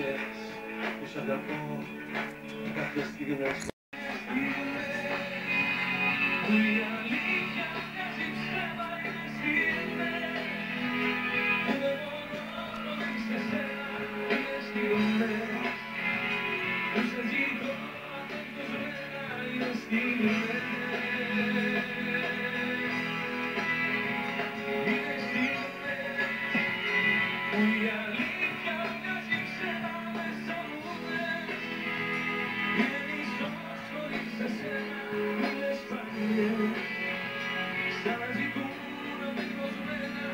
ξέρεις πως αγαπώ κάποιες στιγμές. Η αλήθεια μοιάζει ψέμα, είναι στιγμές που δεν μπορώ να δεις εσένα, είναι στιγμές που σε ζητώ απεγνωσμένα, είναι στιγμές. Είναι στιγμές που η αλήθεια μοιάζει ψέμα μέσα μου λες. Είναι μισός χωρίς εσένα, είναι σπαθιές σαν να ζητούν απεγνωσμένα,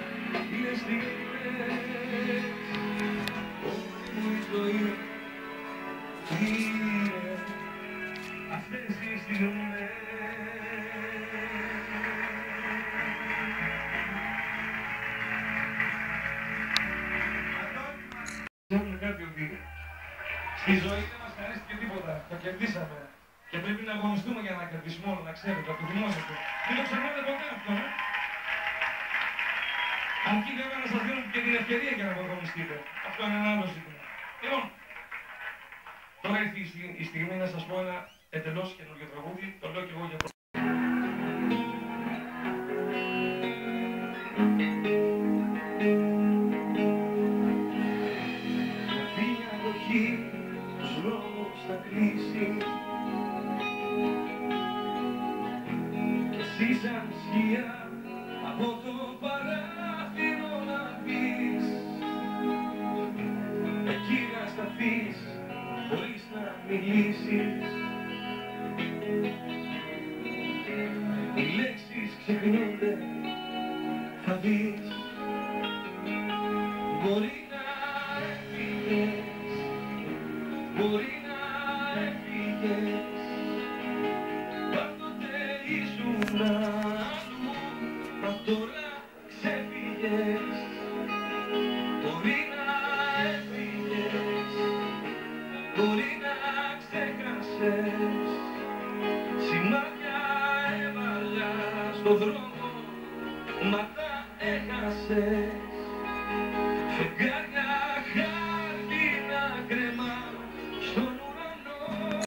είναι στιγμές. Όλη μου η ζωή είναι αυτές οι στιγμές. Ξέρουμε κάτι ότι στη ζωή δεν μας χαρίστηκε τίποτα, το κερδίσαμε και πρέπει να αγωνιστούμε για να κερδίσουμε όλα, να ξέρετε, να το θυμόσαστε. Μην το ξεχνάτε ποτέ αυτό, Αρκεί βέβαια να σας δίνουν και την ευκαιρία για να αγωνιστείτε. Αυτό είναι ένα άλλο ζήτημα. Λοιπόν, τώρα ήρθε η στιγμή να σας πω ένα εντελώς καινούργιο τραγούδι, το λέω και εγώ για πρώτη. Τους δρόμους θα κλείσει κι εσύ σαν σκιά από το παράθυρο να πεις, εκεί να σταθείς χωρίς να μιλήσεις. Οι λέξεις ξεχνούνται, θα δεις, μπορεί να έφυγες, μπορεί να έφυγες, πάντοτε ήσουν αλλού, μα τώρα ξέφυγες. Μπορεί να έφυγες, μπορεί να ξέχασες, σημάδια έβαλα στον δρόμο, μα τα έχασες. Φεγγάρι